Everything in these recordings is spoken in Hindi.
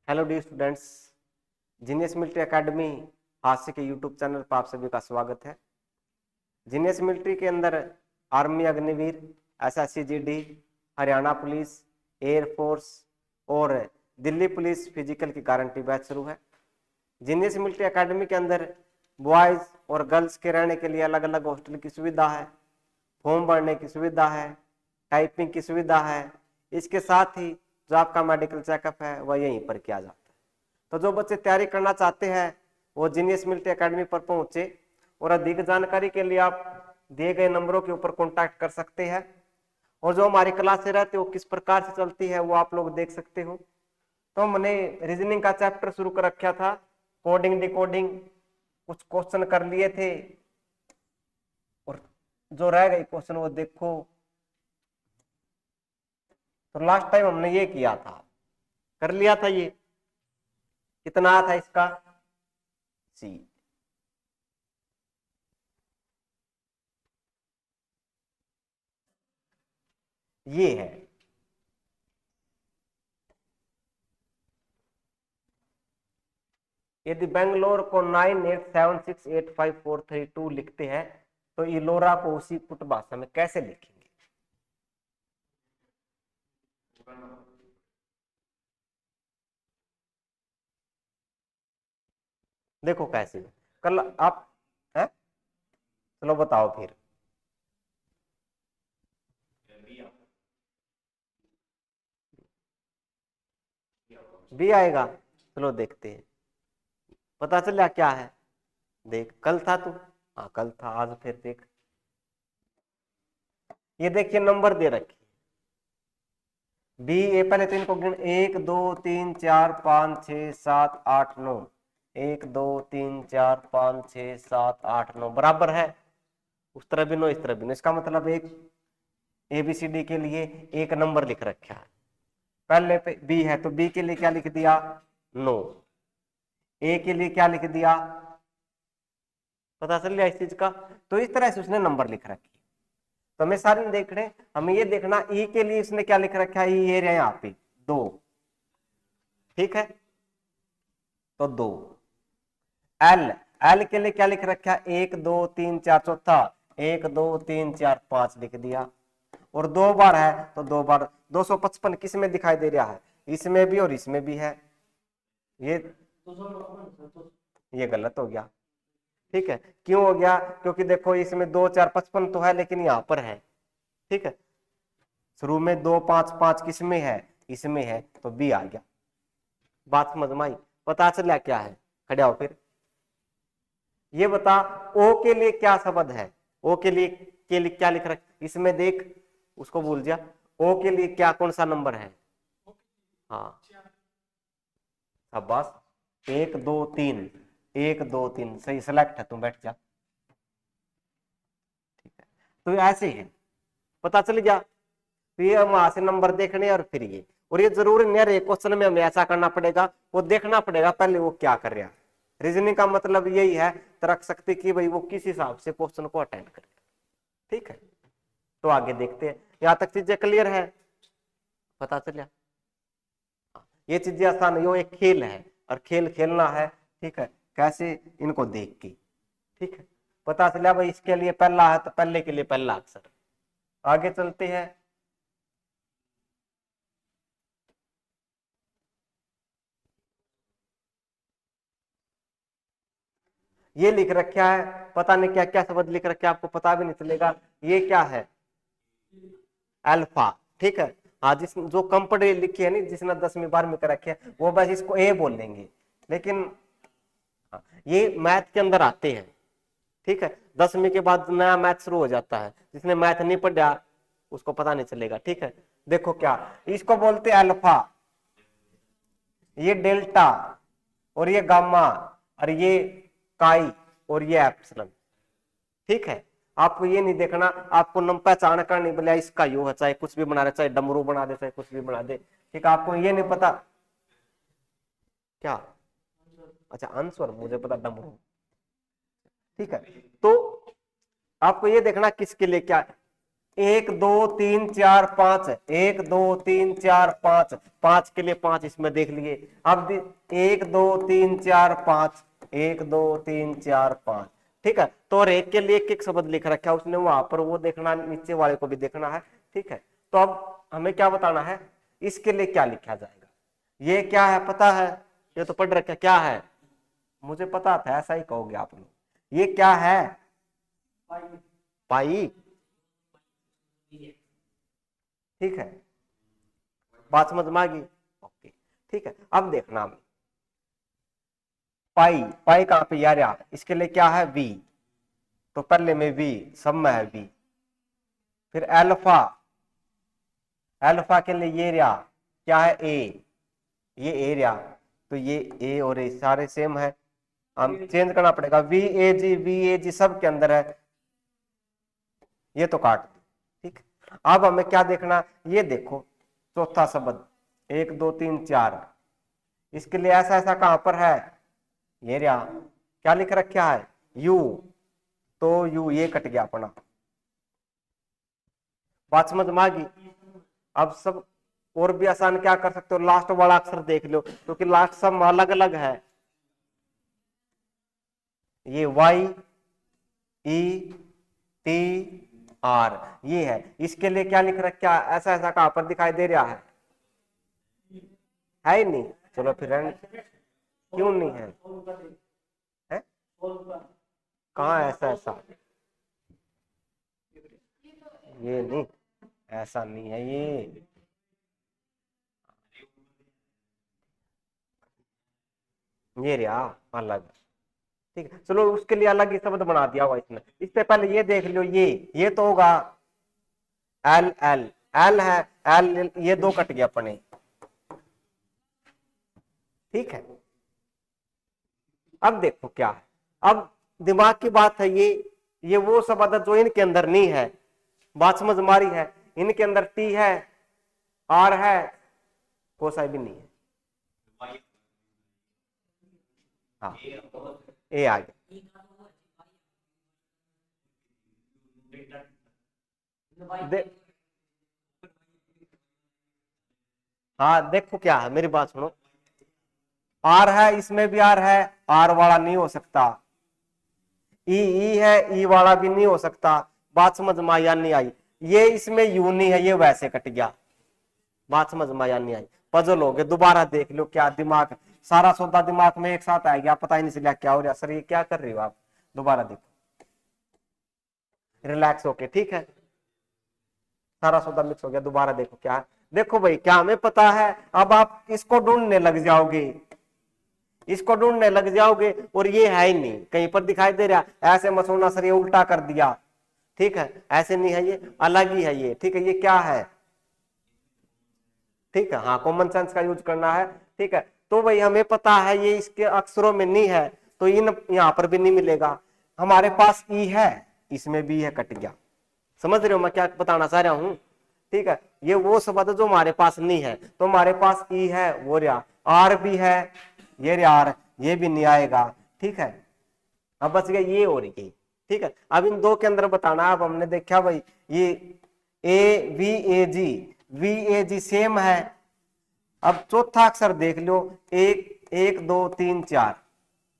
Hello D students, genius military academy हास्य के यूट्यूब चैनल पर आप सभी का स्वागत है। जीनियस मिलिट्री के अंदर army Agniveer, SSC GD, Haryana police, air force और दिल्ली पुलिस फिजिकल की गारंटी बैच शुरू है। जीनियस मिलिट्री एकेडमी के अंदर बॉयज और गर्ल्स के रहने के लिए अलग अलग हॉस्टल की सुविधा है, फॉर्म भरने की सुविधा है, टाइपिंग की सुविधा है। इसके साथ ही जो आपका मेडिकल चेकअप है वह यहीं पर किया जाता है। तो जो बच्चे तैयारी करना चाहते हैं वो जीनियस मिलिट्री एकेडमी पर पहुंचे और अधिक जानकारी के लिए आप दिए गए नंबरों के ऊपर कांटेक्ट कर सकते हैं। और जो हमारी क्लासें रहती है वो किस प्रकार से चलती है वो आप लोग देख सकते हो। तो हमने रीजनिंग का चैप्टर शुरू कर रखा था, कोडिंग डिकोडिंग, कुछ क्वेश्चन कर लिए थे और जो रह गए क्वेश्चन वो देखो। तो लास्ट टाइम हमने ये किया था, कर लिया था। ये कितना था इसका सी, ये है। यदि बेंगलोर को 98768543 लिखते हैं तो इलोरा को उसी पुट भाषा में कैसे लिखेंगे? देखो कैसे कल आप है? चलो बताओ फिर। बी आएगा, चलो देखते हैं। पता चला क्या है? देख, कल था तू, हाँ कल था, आज फिर देख। ये देखिए नंबर दे रखे बी ए, पहले तो इनको गिन, 1 2 3 4 5 6 7 8 9, 1 2 3 4 5 6 7 8 9 बराबर है। उस तरह भी 9, इस तरह भी 9। इसका मतलब एक ABCD के लिए एक नंबर लिख रखा है। पहले पे बी है तो बी के लिए क्या लिख दिया? 9। ए के लिए क्या लिख दिया? पता चल गया इस चीज का। तो इस तरह से उसने नंबर लिख रखी। तो हमें सारे देख रहे, हमें ये देखना ई के लिए इसने क्या लिख रखा है। ये रहा यहाँ पे 2, ठीक है, तो 2। एल, एल के लिए क्या लिख रखा है? 1 2 3 4, चौथा 1 2 3 4 5 लिख दिया। और 2 बार है तो 2 बार 255 किस में दिखाई दे रहा है? इसमें भी और इसमें भी है। ये गलत हो गया, ठीक है। क्यों हो गया? क्योंकि देखो इसमें 2 4 55 तो है लेकिन यहाँ पर है, ठीक है। शुरू में 2 5 5 किस में है? इसमें है, तो बी आ गया। बात समझ में आई? पता चला क्या है? खड़े हो फिर। ये बता ओ के लिए क्या शब्द है? ओ के लिए क्या लिख रहा है? इसमें देख, उसको भूल जा। ओ के लिए क्या, कौन सा नंबर है? हाँ शाबाश, 1 2 3, 1 2 3 सही सेलेक्ट है, तुम बैठ जा, ठीक है। तो ऐसे है, पता चल गया। तो ये हम वहां से नंबर देखने और फिर ये, और ये जरूरी नहीं है क्वेश्चन में हमें ऐसा करना पड़ेगा, वो देखना पड़ेगा पहले वो क्या कर रहा है। रीजनिंग का मतलब यही है, तर्क शक्ति की, भाई वो किस हिसाब से क्वेश्चन को अटेंड करे, ठीक है। तो आगे देखते हैं, यहां तक चीजें क्लियर है? पता चलिए ये चीजें आसान है, यो एक खेल है और खेल खेलना है, ठीक है। कैसे? इनको देख के, ठीक है। पता चला भाई इसके लिए पहला है तो पहले के लिए पहला अक्षर। आगे चलते हैं। ये लिख रखा है, पता नहीं क्या क्या शब्द लिख रखे, आपको पता भी नहीं चलेगा। ये क्या है? अल्फा, ठीक है। हाँ, जिस जो कंपनी लिखी है, नहीं जिसने 10वीं 12वीं कर रखे है वो बस इसको ए बोल लेंगे, लेकिन हाँ, ये मैथ के अंदर आते हैं, ठीक है। 10वीं के बाद नया मैथ शुरू हो जाता है, जिसने मैथ नहीं पढ़ा उसको पता नहीं चलेगा, ठीक है। देखो क्या इसको बोलते हैं, अल्फा, ये डेल्टा, और ये गामा, और ये काई, और ये एप्सिलॉन, ठीक है। आपको ये नहीं देखना, आपको नम पहचान करनी, बोले इसका यू है, चाहे कुछ भी बना रहे, चाहे डमरू बना दे, चाहे कुछ भी बना दे, ठीक है। आपको ये नहीं पता क्या? अच्छा आंसर, मुझे पता डमरू, ठीक है। तो आपको ये देखना किसके लिए क्या, 1 2 3 4 5 1 2 3 4 5 5 के लिए 5 इसमें देख लिए। अब 1 2 3 4 5 1 2 3 4 5, ठीक है। तो और एक के लिए एक एक शब्द लिख रखा है उसने वहां पर, वो देखना, नीचे वाले को भी देखना है, ठीक है। तो अब हमें क्या बताना है, इसके लिए क्या लिखा जाएगा। ये क्या है पता है, ये तो पढ़ रखा, क्या है मुझे पता था, ऐसा ही कहोगे आप लोग। ये क्या है, पाई, ठीक है, बात समझ में आ गई, ओके, ठीक है। अब देखना पाई, पाई कहां पे यार, इसके लिए क्या है वी, तो पहले में वी, सब में है वी। फिर अल्फा, अल्फा के लिए ये रहा, क्या है ए, ये ए रहा, तो ये ए और ए सारे सेम है, हम चेंज करना पड़ेगा, वी ए जी सब के अंदर है, ये तो काट दो, ठीक। अब हमें क्या देखना, ये देखो चौथा शब्द 1 2 3 4, इसके लिए ऐसा ऐसा कहां पर है, ये रहा, क्या लिख रखा है यू, तो यू ये कट गया अपना, बात समझ में आ गई। अब सब और भी आसान क्या कर सकते हो, लास्ट वाला अक्षर देख लो, क्योंकि लास्ट सब अलग अलग है, ये वाई ई टी आर ये है, इसके लिए क्या लिख रखा है, ऐसा ऐसा कहां पर दिखाई दे रहा है ही नहीं, चलो फिर क्यों नहीं है, है? कहाँ ऐसा ऐसा, ये नहीं, ऐसा नहीं है ये रहा अलग, ठीक है। चलो उसके लिए अलग ही शब्द बना दिया हुआ इसने, इससे पहले ये देख लो, ये तो होगा एल एल, एल है, एल ये दो कट गया अपने, ठीक है। अब देखो क्या है, अब दिमाग की बात है, ये वो शब्द जो इनके अंदर नहीं है, बात समझ मारी है, इनके अंदर टी है, आर है, कोसा भी नहीं है, हाँ ए आ गया, दे, हाँ देखो क्या है, मेरी बात सुनो, आर है, इसमें भी आर है, आर वाला नहीं हो सकता, ई है, ई वाला भी नहीं हो सकता, बात समझ में आई या नहीं आई, ये इसमें यू नहीं है, ये वैसे कट गया, बात समझ में आई नहीं आई, पजल हो गए, दोबारा देख लो, क्या दिमाग, सारा सौदा दिमाग में एक साथ आ गया, पता ही नहीं चला क्या हो रहा, सर ये क्या कर रहे हो आप, दोबारा देखो, रिलैक्स होके, ठीक है, सारा सौदा मिक्स हो गया, दोबारा देखो क्या है, देखो भाई क्या हमें पता है, अब आप इसको ढूंढने लग जाओगे, इसको ढूंढने लग जाओगे, और ये है ही नहीं, कहीं पर दिखाई दे रहा, ऐसे मसोना सर ये उल्टा कर दिया, ठीक है, ऐसे नहीं है, ये अलग ही है ये, ठीक है, ये क्या है, ठीक है, हाँ कॉमन सेंस का यूज करना है, ठीक है। तो भाई हमें पता है ये इसके अक्षरों में नहीं है, तो इन यहाँ पर भी नहीं मिलेगा, हमारे पास ई है, इसमें भी है, कट गया, समझ रहे हो मैं क्या बताना चाह रहा हूं, ठीक है। ये वो शब्द जो हमारे पास नहीं है, तो हमारे पास ई है, वो रहा, आर भी है, ये रहा आर, ये भी नहीं आएगा, ठीक है। अब बच गया ये और ये, ठीक है। अब इन दो के अंदर बताना, अब हमने देखा भाई ये A V A G, V A G same है, अब चौथा अक्षर देख लो, एक 1 2 3 4,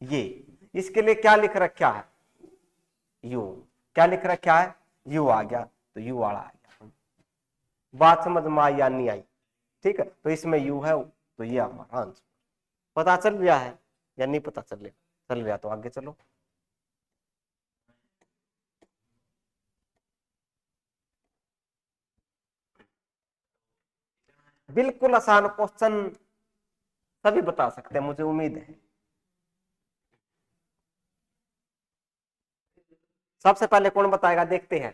ये इसके लिए क्या लिख रखा है यू, क्या लिख रखा है यू आ गया, तो यू वाला आ गया, बात समझ में आई या नहीं आई, ठीक है। तो इसमें यू है, तो ये हमारा आंसर, पता चल गया है या नहीं पता चल गया, तो आगे चलो। बिल्कुल आसान क्वेश्चन, सभी बता सकते हैं, मुझे उम्मीद है। सबसे पहले कौन बताएगा, देखते हैं।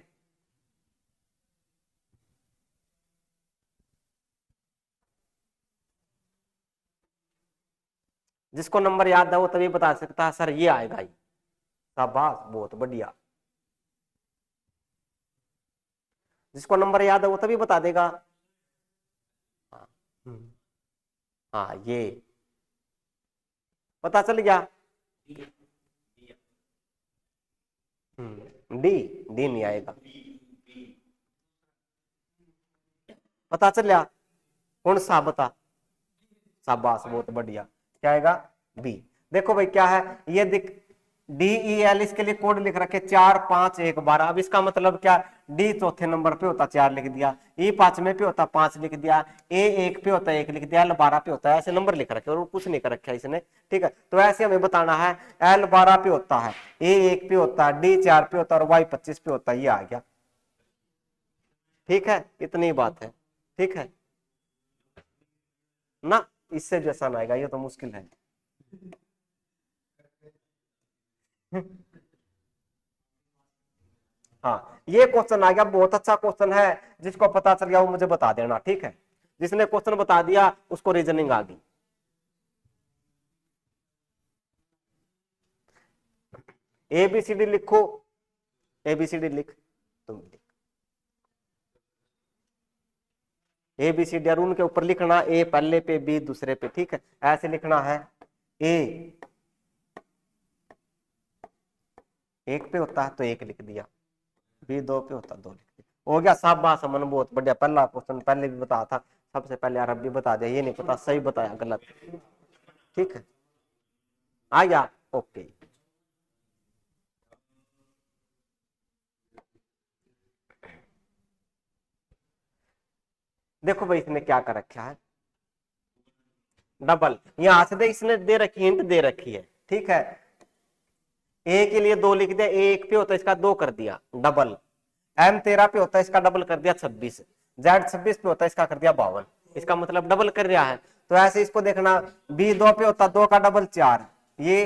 जिसको नंबर याद है वो तभी बता सकता है, सर ये आएगा ही, शाबाश बहुत बढ़िया, जिसको नंबर याद है वो तभी बता देगा, हाँ ये पता चल गया, डी, डी नहीं आएगा, पता चलिया कौन सा बता, शाबाश बहुत बढ़िया, क्या आएगा बी। देखो भाई क्या है ये दिख, डी ई एल इसके लिए कोड लिख रखे 4 5 1 12। अब इसका मतलब क्या, डी चौथे नंबर पे होता 4 लिख दिया, ई पांचवें पे होता 5 लिख दिया, ए 1 पे होता 1 लिख दिया, एल 12 पे होता है, ऐसे नंबर लिख रखे और कुछ नहीं कर रखा है इसने। ठीक है, तो ऐसे हमें बताना है एल 12 पे होता है, ए 1 पे होता है, डी 4 पे होता है और वाई 25 पे होता है, ये आ गया। ठीक है, इतनी बात है। ठीक है ना, इससे जैसा ना आएगा, ये तो मुश्किल है। हाँ ये क्वेश्चन आ गया, बहुत अच्छा क्वेश्चन है, जिसको पता चल गया वो मुझे बता देना। ठीक है, जिसने क्वेश्चन बता दिया उसको रीजनिंग आ गई। एबीसीडी लिखो, एबीसीडी लिख, तुम लिख एबीसीडी और उनके ऊपर लिखना ए पहले पे बी दूसरे पे। ठीक है, ऐसे लिखना है, ए 1 पे होता है तो 1 लिख दिया, बी 2 पे होता 2 लिख दिया, हो गया। शाबाश अमन, बहुत बढ़िया, पहला क्वेश्चन पहले भी बताया था, सबसे पहले अरब भी बता दिया, ये नहीं पता सही बताया गलत। ठीक है, आ गया, ओके। देखो भाई इसने क्या कर रखा है, डबल, यहां से दे इसने दे रखी, हिंट दे रखी है। ठीक है, ए के लिए 2 लिख दिया, ए 1 पे होता है इसका 2 कर दिया डबल, एम 13 पे होता है इसका डबल कर दिया 26, जेड 26 पे होता है इसका कर दिया 52, इसका मतलब डबल कर रहा है। तो ऐसे इसको देखना, बी 2 पे होता 2 का डबल 4, ये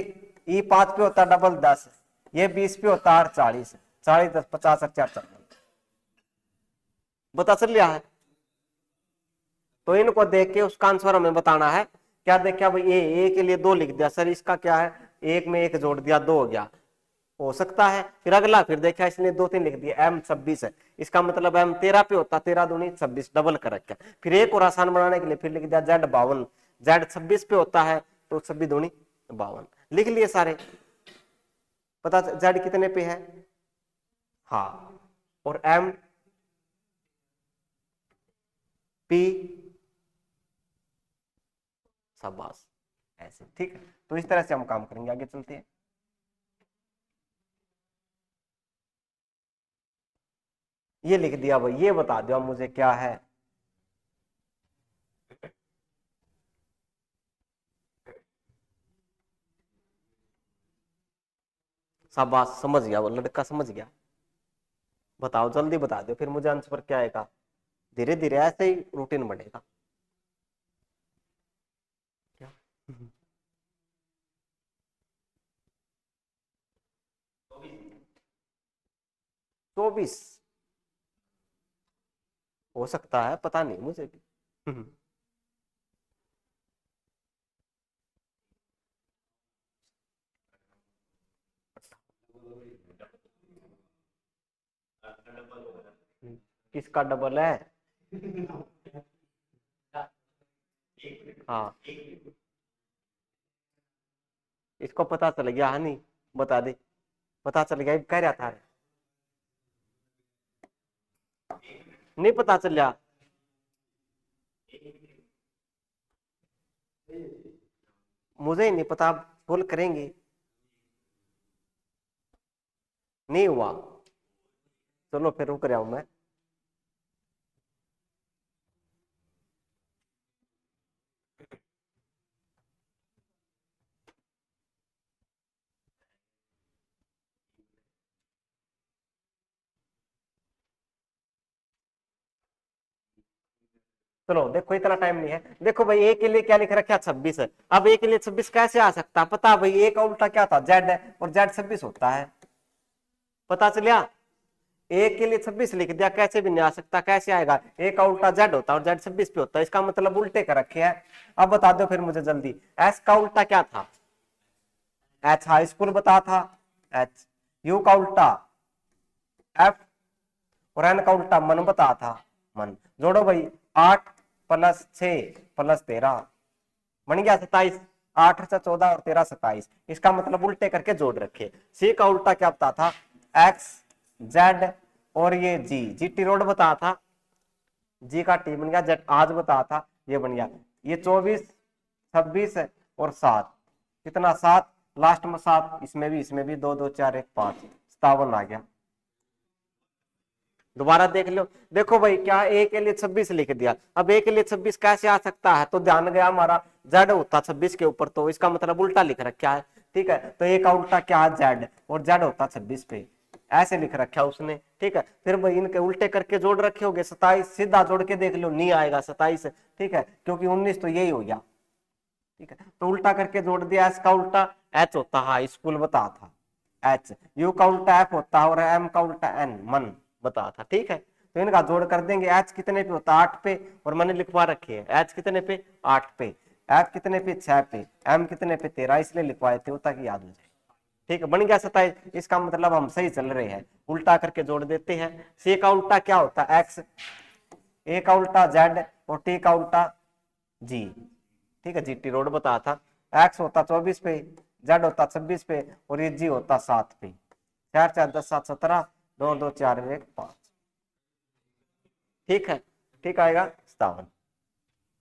ई 5 पे होता डबल 10, ये 20 पे होता है 40, 40 10 50 और 4 40, बता चल रहा है। तो इनको देख के उसका आंसर हमें बताना है। क्या देखा भाई, ए के लिए 2 लिख दिया, सर इसका क्या है, 1 में 1 जोड़ दिया 2 हो गया, हो सकता है। फिर अगला फिर देखा इसने 2 3 लिख दिया, एम 26 है, इसका मतलब एम 13 पे होता, 13 दूनी 26 डबल कर रखा। फिर एक और आसान बनाने के लिए फिर लिख दिया जेड 52, जेड 26 पे होता है तो 26 दूनी 52, लिख लिए सारे। पता जेड कितने पे है, हाँ, और एम पी, शाबाश, ऐसे। ठीक है, तो इस तरह से हम काम करेंगे, आगे चलते हैं। ये लिख दिया भाई, ये बता दो मुझे क्या है, शाबाश, समझ गया वो लड़का, समझ गया। बताओ जल्दी बता दो, फिर मुझे आंसर क्या आएगा, धीरे धीरे ऐसे ही रूटीन बनेगा। क्या 24 हो सकता है, पता नहीं मुझे भी। किसका डबल है, हाँ इसको पता चल गया, हाँ नहीं बता दे, पता चल गया, कह रहा था, नहीं पता चल, मुझे ही नहीं पता, बोल करेंगे, नहीं हुआ, चलो फिर रुक रहा हूं मैं। चलो देखो इतना टाइम नहीं है, देखो भाई ए के लिए क्या लिख रखा है 26 है, अब ए के लिए 26 कैसे आ सकता है, पता भाई ए का उल्टा क्या था, जेड है, और जेड 26 होता है, पता चलिया। ए के लिए 26 लिख दिया, कैसे भी नहीं आ सकता, कैसे आएगा, ए का उल्टा जेड होता है और जेड 26 पे होता है, इसका मतलब उल्टे कर रखे है। अब बता दो फिर मुझे जल्दी, एस का उल्टा क्या था, एच हाई स्कूल बता था, एच, यू का उल्टा एफ, और एन का उल्टा मन बता था, मन। जोड़ो भाई, 8 + 6 + 13 बन गया 27, 8 से 14 और 13 27, इसका मतलब उल्टे करके जोड़ रखे। सी का उल्टा क्या बता था, एक्स जेड और ये जी, जीटी रोड बता था, जी का टी बन गया, जेड आज बताया था ये बन गया। ये 24 26 और 7, कितना 7, लास्ट में 7, इसमें भी 2 2 4 1 5, 57 आ गया। दोबारा देख लो, देखो भाई क्या ए के लिए 26 लिख दिया, अब ए के लिए 26 कैसे आ सकता है, तो ध्यान गया हमारा जेड होता 26 के ऊपर, तो इसका मतलब उल्टा लिख रखा है। ठीक है, तो ए का उल्टा क्या है जेड, और जेड होता 26 पे, ऐसे लिख रखा है उसने। ठीक है, फिर भाई इनके उल्टे करके जोड़ रखे होगे, 27 सीधा जोड़ के देख लो, नहीं आएगा 27। ठीक है, क्योंकि 19 तो यही हो गया। ठीक है, तो उल्टा करके जोड़ दिया, एस का उल्टा एच होता है, स्कूल बता था एच, यू का उल्टा एफ होता है, और एम का उल्टा एन मन बता था। ठीक है, तो इनका जोड़ कर देंगे, एच कितने पे होता है 8 पे, और मैंने लिखवा रखे है एच कितने पे 8 पे, एफ कितने पे 6 पे, एम कितने पे 13, इसलिए लिखवाए थे ताकि याद हो जाए। ठीक है, बन गया 27, इसका मतलब हम सही चल रहे हैं। उल्टा करके जोड़ देते हैं, सी का उल्टा क्या होता है एक्स, ए का उल्टा जेड, और टी का उल्टा जी। ठीक है, जीटी रोड बताया था, एक्स होता 24 पे, जेड होता 26 पे, और ये जी होता 7 पे। 4 4 10 7 17, 2 2 4 1 5। ठीक है, ठीक आएगा 57।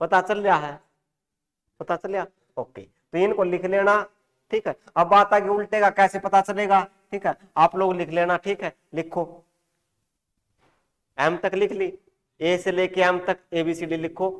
पता चल रहा है, पता चल गया, ओके, तो इनको लिख लेना। ठीक है, अब बात आ गई उल्टे का कैसे पता चलेगा। ठीक है, आप लोग लिख लेना। ठीक है, लिखो, एम तक लिख ली, ए से लेके एम तक ABCD लिखो।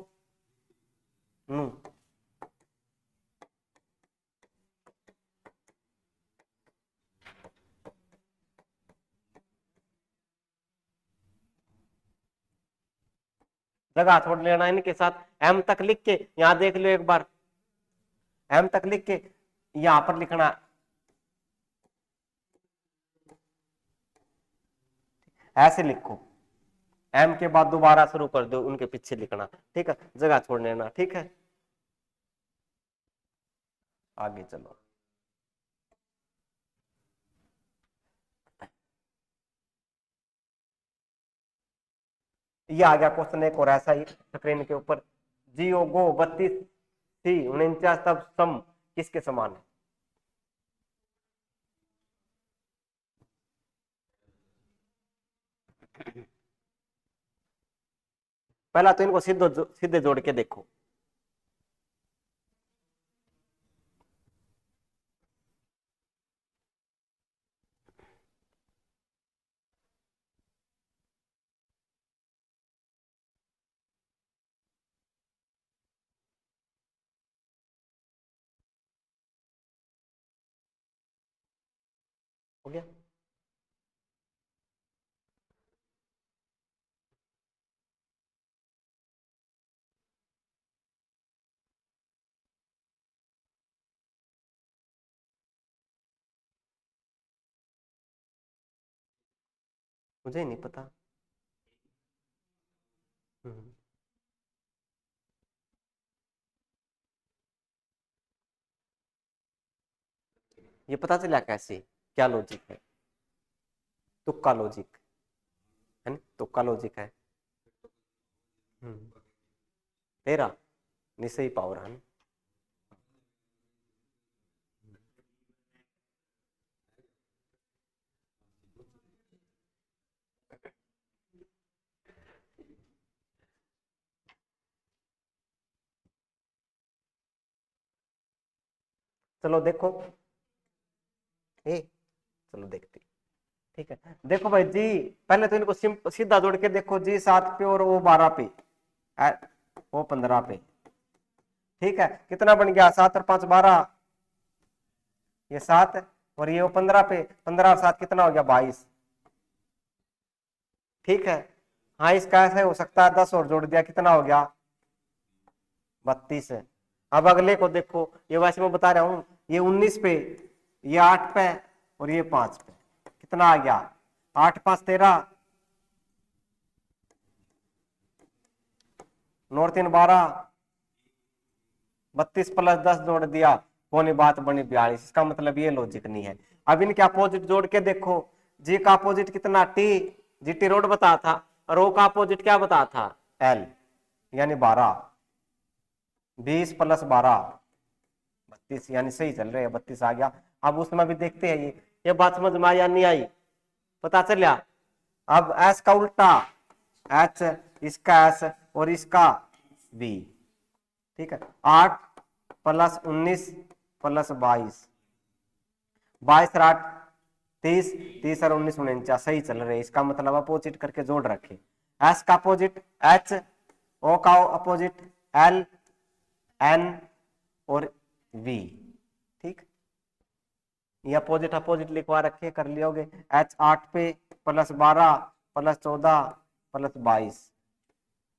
जगह छोड़ लेना इनके साथ, एम तक लिख के यहां देख लो एक बार, एम तक लिख के यहां पर लिखना, ऐसे लिखो, एम के बाद दोबारा शुरू कर दो, उनके पीछे लिखना। ठीक है, जगह छोड़ लेना। ठीक है, आगे चलो, ये आ गया क्वेश्चन एक और ऐसा ही स्क्रीन के ऊपर, जीओ गो 32 सी 49 तब सम किसके समान है। पहला तो इनको सीधे जोड़ के देखो, हो गया। मुझे नहीं पता। हम्म, ये पता चला कैसे, क्या लॉजिक है, तुक्का लॉजिक है ना, तुक्का लॉजिक है। 13 निश्चय पावर है ना? चलो देखो, ए चलो देखते। ठीक है, देखो भाई जी, पहले तो इनको सीधा जोड़ के देखो, जी 7 पे और वो 12 पे, वो 15 पे। ठीक है, कितना बन गया, 7 और 5 12, ये 7, और ये वो 15 पे, 15 और 7 कितना हो गया 22। ठीक है, हाँ इसका ऐसा हो सकता है 10 और जोड़ दिया, कितना हो गया 32 है। अब अगले को देखो, ये वैसे मैं बता रहा हूं, ये 19 पे, ये 8 पे, और ये 5 पे, कितना आ गया 8 5 13, 9 3 12, 32 प्लस 10 जोड़ दिया, पौनी बात बनी 42। इसका मतलब ये लॉजिक नहीं है। अब इनके अपोजिट जोड़ के देखो, जी का अपोजिट कितना टी, जी टी रोड बता था, और ओ का अपोजिट क्या बता था एल, यानी 12, 20 प्लस 12 32, यानी सही चल रहे हैं, 32 आ गया। अब उसमें भी देखते हैं ये बात समझ में आई या नहीं आई, पता चलिया। अब एस का उल्टा एच, इसका एस और इसका बी। ठीक है, 8 + 19 + 22, 22 और 8 30, 30 और 19 49, सही चल रहे हैं। इसका मतलब अपोजिट करके जोड़ रखे। एस का अपोजिट एच, ओ का अपोजिट एल, एन और वी। ठीक, ये अपोजिट अपोजिट लिखवा रखे, कर लियोगे। एच 8 पे +12 +14 +22,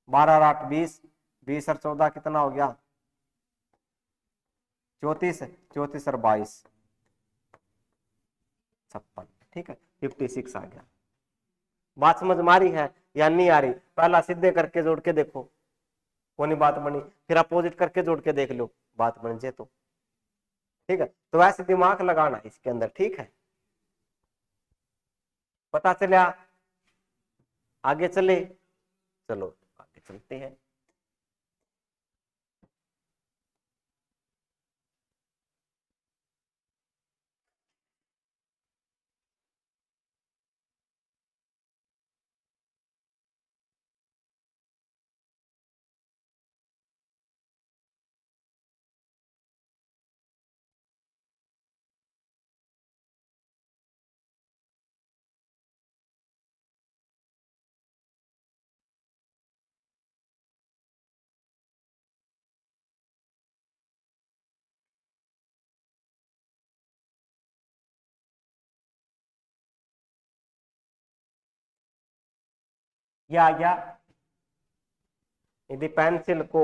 12 और 8 20, 20 और 14 कितना हो गया 34, 34 और 22 56। ठीक है, 56 आ गया। बात समझ में आ रही है या नहीं आ रही? पहला सीधे करके जोड़ के देखो, कोई बात बनी, फिर अपोजिट करके जोड़ के देख लो, बात बन जाए तो। ठीक है, तो ऐसे दिमाग लगाना है इसके अंदर। ठीक है, पता चला? आगे चले, चलो आगे चलते हैं। या यदि पेंसिल को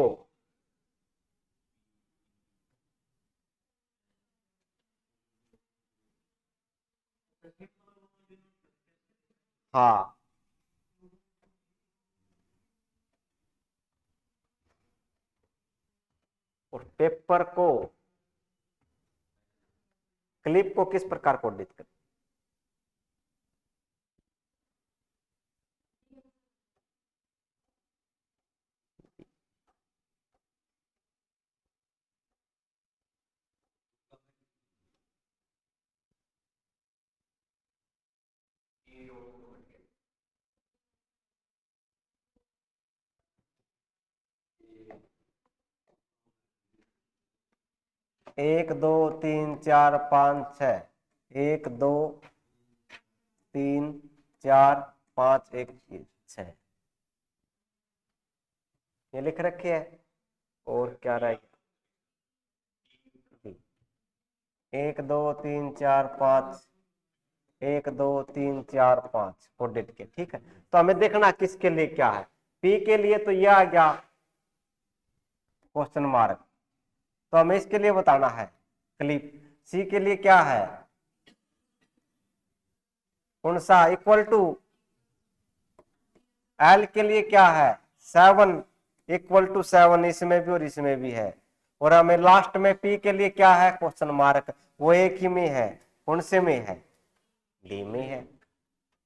हाँ और पेपर को, क्लिप को किस प्रकार कोडित कर? एक दो तीन चार पाँच छ, 1 2 3 4 5 1 6, ये लिख रखे है। और क्या रह गया? 1 2 3 4 5, 1 2 3 4 5 कोडिट के। ठीक है, तो हमें देखना किसके लिए क्या है। पी के लिए तो यह आ गया क्वेश्चन मार्क, तो हमें इसके लिए बताना है क्लिप। सी के लिए क्या है, कौन सा इक्वल टू। एल के लिए क्या है 7, इक्वल टू 7, इसमें भी और इसमें भी है। और हमें लास्ट में पी के लिए क्या है क्वेश्चन मार्क, वो एक ही में है, कौन से में है, डी में है।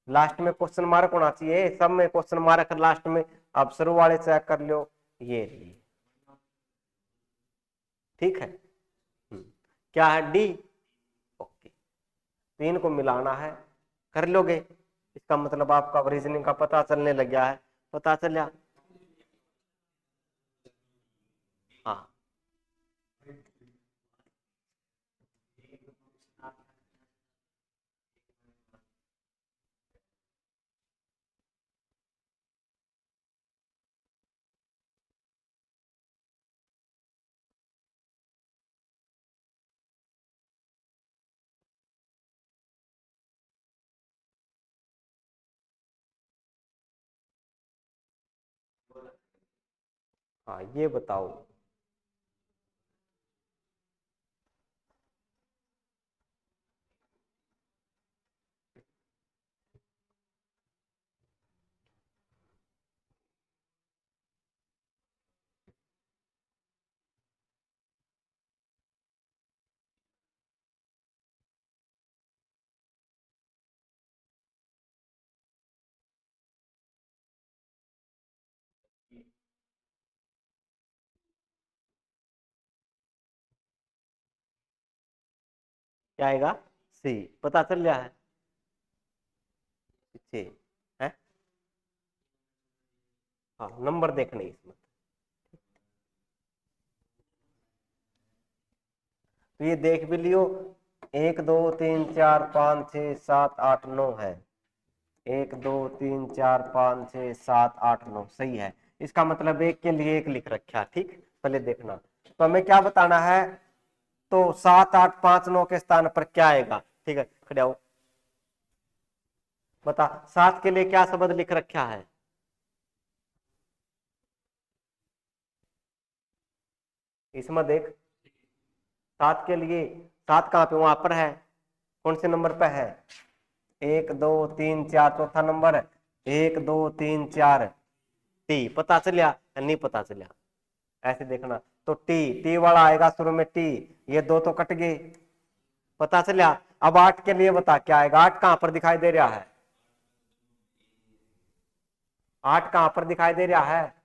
लास्ट में क्वेश्चन मार्क होना चाहिए, सब में क्वेश्चन मार्क लास्ट में। आप शुरू वाले चेक कर लो, ये ठीक है। क्या है डी, ओके। तीन को मिलाना है, कर लोगे। इसका मतलब आपका रीजनिंग का पता चलने लग गया है, पता चला? हाँ, हाँ ये बताओ। क्या आएगा, सी। पता चल गया है, सी है। हाँ नंबर देखने इसमें। तो ये देख भी लियो, 1 2 3 4 5 6 7 8 9 है, 1 2 3 4 5 6 7 8 9 सही है। इसका मतलब एक के लिए एक लिख रखा। ठीक, पहले देखना तो हमें क्या बताना है, तो 7 8 5 9 के स्थान पर क्या आएगा। ठीक है, खड़े आओ, बता 7 के लिए क्या शब्द लिख रखा है। इसमें देख, 7 के लिए, 7 कहाँ पे, वहां पर है, कौन से नंबर पे है, 1 2 3 4, चौथा नंबर है, 1 2 3 4, टी पता चलिया या नहीं पता चलिया, ऐसे देखना। तो टी, टी वाला आएगा शुरू में टी, ये दो तो कट गए, पता चलिया। अब 8 के लिए बता क्या आएगा, 8 कहां पर दिखाई दे रहा है, 8 कहां पर दिखाई दे रहा है,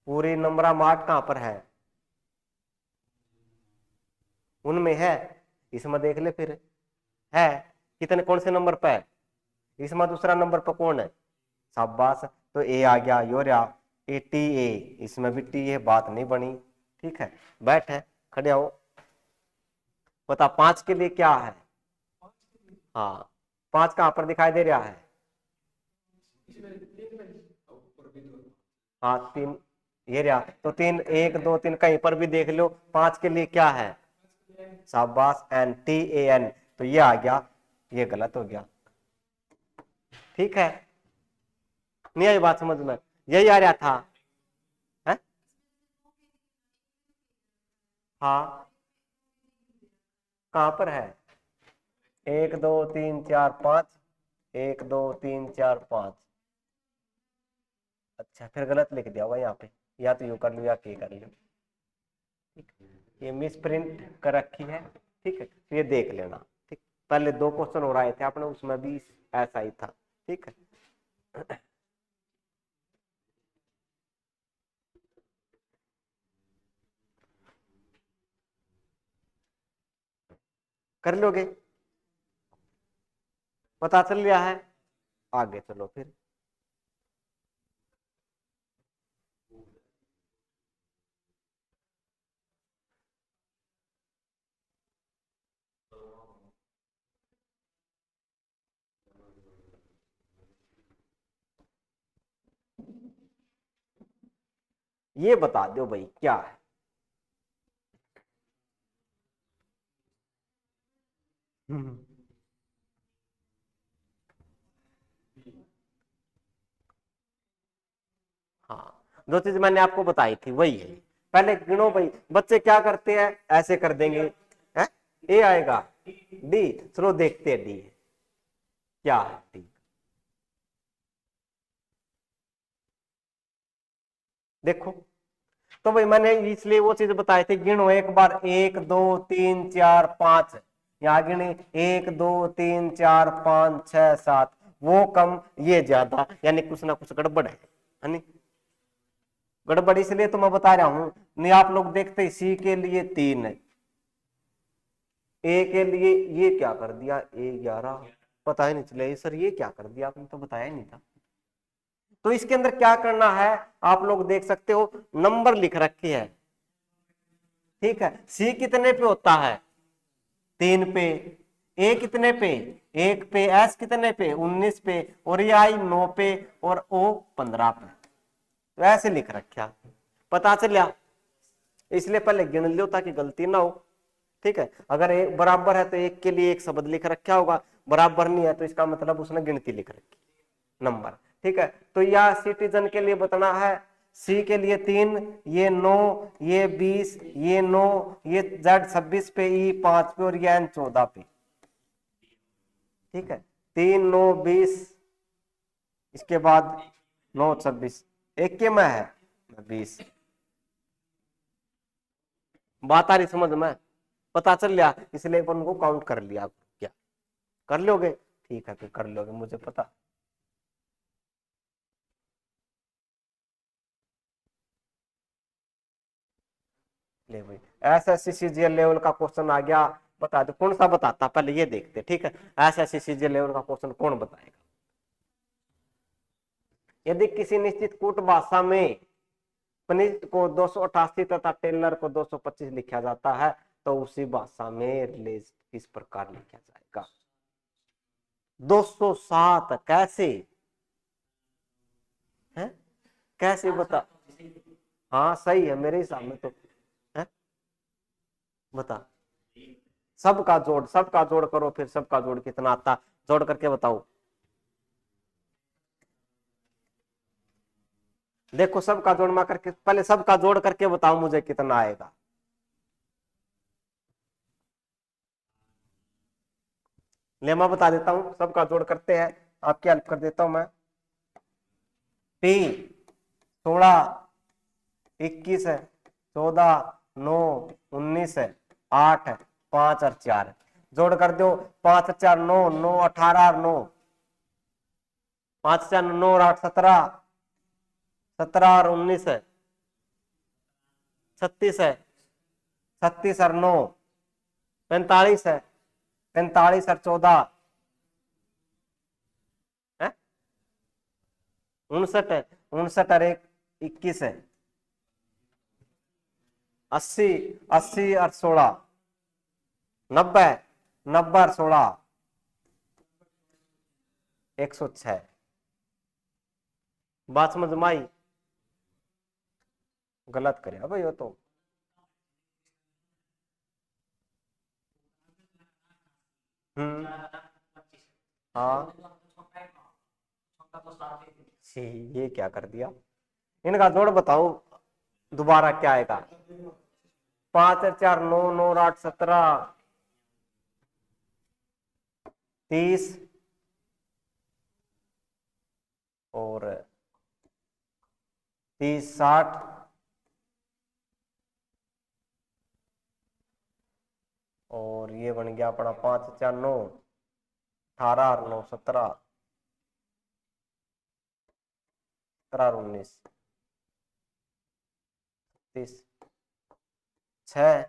पूरी नंबर 8 कहां पर है, उनमें है, इसमें देख ले फिर है कितने, कौन से नंबर पे है, इसमें दूसरा नंबर पर कौन है, शाबाश। तो ए आ गया, यो रहा ए, टी ए, इसमें भी टी है, बात नहीं बनी। ठीक है, बैठ है, खड़े आओ, बता 5 के लिए क्या है, हाँ 5 कहां पर दिखाई दे रहा है, हाँ 3, ये रहा, तो 3 1 2 3 कहीं पर भी देख लो, 5 के लिए क्या है, शाबाश, एन, टी ए एन, तो ये आ गया, ये गलत हो गया। ठीक है, नहीं आई बात समझ में, यही आ रहा था है? हाँ कहां पर है, 1 2 3 4 5, 1 2 3 4 5, अच्छा फिर गलत लिख दिया होगा यहाँ पे, या तो यू कर लो या के कर लो। ठीक, ये मिस प्रिंट कर रखी है। ठीक है, तो ये देख लेना। ठीक, पहले 2 क्वेश्चन हो रहे थे अपने, उसमें भी ऐसा ही था। ठीक है, कर लोगे, पता चल गया है, आगे चलो फिर। ये बता दो भाई क्या है, हाँ जो चीज मैंने आपको बताई थी वही है। पहले गिनो भाई, बच्चे क्या करते हैं, ऐसे कर देंगे है, ए आएगा, डी, चलो देखते हैं डी क्या है, डी देखो। तो भाई मैंने इसलिए वो चीज बताई थी, गिनो एक बार, 1 2 3 4 5, यहाँ गिने 1 2 3 4 5 6 7, वो कम ये ज्यादा, यानी कुछ ना कुछ गड़बड़ है नहीं, गड़बड़ इसलिए तो मैं बता रहा हूं, नहीं आप लोग देखते सी के लिए 3 है, ए के लिए ये क्या कर दिया, A11, पता ही नहीं चला सर ये क्या कर दिया, आपने तो बताया ही नहीं था। तो इसके अंदर क्या करना है, आप लोग देख सकते हो नंबर लिख रखे है। ठीक है, सी कितने पे होता है, 3 पे, ए कितने पे, 1 पे, एस कितने पे, 19 पे, और ये आई 9 पे, और ओ 15 पे, तो ऐसे लिख रखा, पता चलिया। इसलिए पहले गिन लो ताकि गलती ना हो। ठीक है, अगर एक बराबर है तो एक के लिए एक शब्द लिख रखा होगा, बराबर नहीं है तो इसका मतलब उसने गिनती लिख रखी, नंबर। ठीक है, तो यह सिटीजन के लिए बताना है, सी के लिए 3, ये 9, ये 20, ये 9, ये जेड 26 पे, ई 5 पे, और ये एन 14 पे। ठीक है, 3 9 20, इसके बाद 9 26, एक के में है 20, बात आ रही समझ में, पता चल लिया, इसलिए अपन को काउंट कर लिया। क्या कर लोगे, ठीक है फिर कर लोगे, मुझे पता। ले भाई, एस एस सी सी जी एल लेवल का क्वेश्चन आ गया, बता दो कौन सा बताता, पहले ये देखते। ठीक है, ऐसे सीजे लेवल का क्वेश्चन कौन बताएगा। यदि किसी निश्चित कूट भाषा में पनित को 288 तथा टेलर को 225 लिखा जाता है तो उसी भाषा में रिलेज किस प्रकार लिखा जाएगा। 207 कैसे है, कैसे बता। हाँ सही है मेरे हिसाब में तो है। बता, सबका जोड़, सबका जोड़ करो, फिर सबका जोड़ कितना आता, जोड़ करके बताओ। देखो सबका जोड़ में करके, पहले सबका जोड़ करके बताओ मुझे कितना आएगा। ले मैं बता देता हूं, सबका जोड़ करते हैं, आपकी हेल्प कर देता हूं मैं। पी 16, 21 है, 14, 9, 19 है, 8, 5 और 4 जोड़ कर दो। 5 4 9, 9 18 और 9, 5 4 9 और 8 17, 17 और 19 है, 36 है, 36 और 9 45 है, 45 और 14 है, 59 है, 59 और 1 21 है, 80, 80 और 16 90, 90 और 16 106। बात समझ में आई। गलत करे भाई वो तो। हाँ छी, ये क्या कर दिया। इनका जोड़ बताओ दोबारा क्या आएगा। 5 4 9 9 8 17 30 और 30 60 और ये बन गया अपना 5 4 9 18 और 9 17 17 और 19 30 6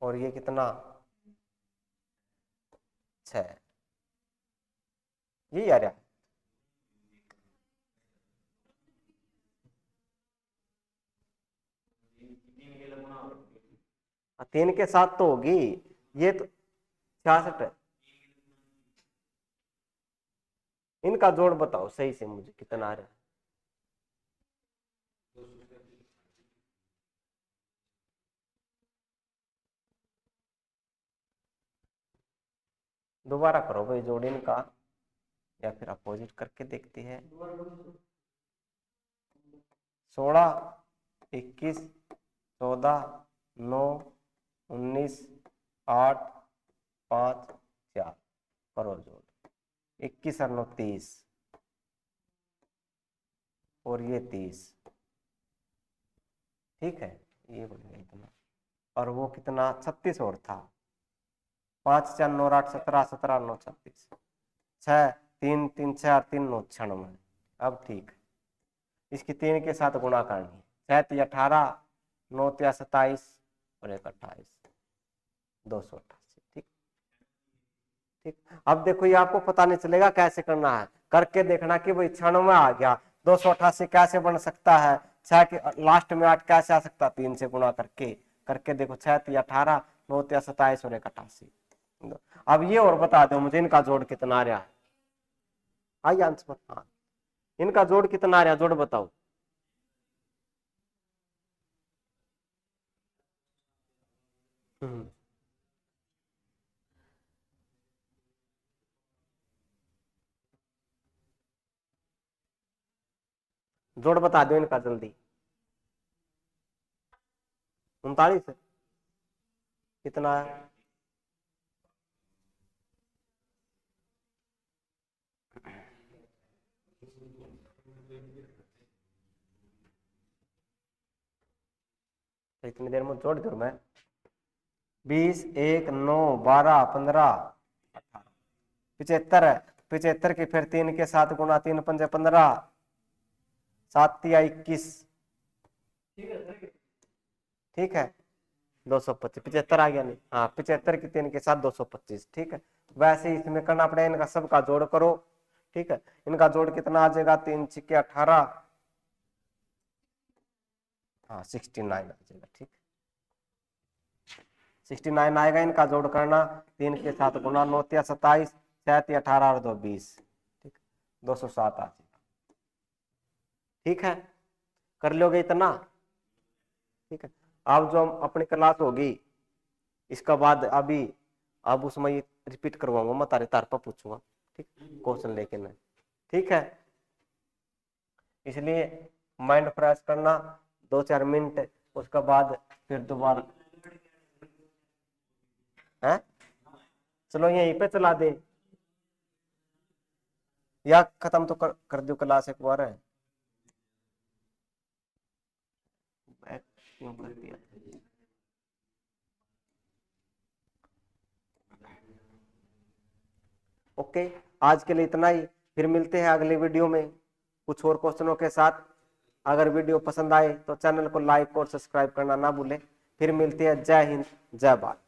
और ये कितना 6, ये यार 3 के साथ तो होगी, ये तो 66 है। इनका जोड़ बताओ सही से मुझे कितना आ रहा है। दोबारा करो भाई जोड़ इनका, या फिर अपोजिट करके देखते हैं। 16, 21, 14, 9, 19, 8, 5 4 करो जोड़। 21 और 9 30 और ये 30। ठीक है, ये बन गया इतना। और वो कितना 36 और था। 5 4 9 8 17 17 9 36 6 3 3 6 3 9 96। अब ठीक, इसकी 3 के साथ गुणा करनी है। 6 18 9 27 और 1 28 288। ठीक ठीक। अब देखो ये आपको पता नहीं चलेगा कैसे करना है, करके देखना कि भाई 96 आ गया, 288 कैसे बन सकता है, 6 के लास्ट में 8 कैसे आ सकता है, 3 से गुणा करके। करके देखो 6 18 9 27 और 1 88। अब ये और बता दो मुझे इनका जोड़ कितना आ रहा है। आइए आंसर। हाँ, इनका जोड़ कितना आ रहा है, जोड़ बताओ। जोड़ बता दो इनका जल्दी। 39 है, कितना है। तो इतनी देर में जोड़ दूं मैं। 20 1 9 12 15 18 75 है। 75 की फिर 3 के साथ गुणा, 3 पंजे 15 7 या 21। ठीक है, 225, 75 आ गया नहीं, हाँ 75 की 3 के साथ 225, ठीक है। वैसे ही इसमें करना पड़ेगा, इनका सबका जोड़ करो, ठीक है। इनका जोड़ कितना आ जाएगा, 3 छिके 18, हाँ 69 आ जाएगा, ठीक, 69 आएगा। इनका जोड़ करना, 3 के साथ गुना, 9 या 27, 7 या 18 और 2 20, ठीक, 207 आ जाएगा, ठीक है। कर लोगे इतना, ठीक है। अब जो अपनी क्लास होगी इसका बाद अभी, अब उसमें ये रिपीट करवाऊंगा, मैं तारे तार पर पूछूंगा, ठीक, क्वेश्चन लेके मैं, ठीक है। इसलिए माइंड फ्रेश करना 2-4 मिनट, उसके बाद फिर दोबारा है, चलो यहीं पे चला दे, या खत्म तो कर दो क्लास एक बार है, क्यों कर दिया। ओके, आज के लिए इतना ही, फिर मिलते हैं अगले वीडियो में कुछ और क्वेश्चनों के साथ। अगर वीडियो पसंद आए तो चैनल को लाइक और सब्सक्राइब करना ना भूलें। फिर मिलते हैं, जय हिंद जय भारत।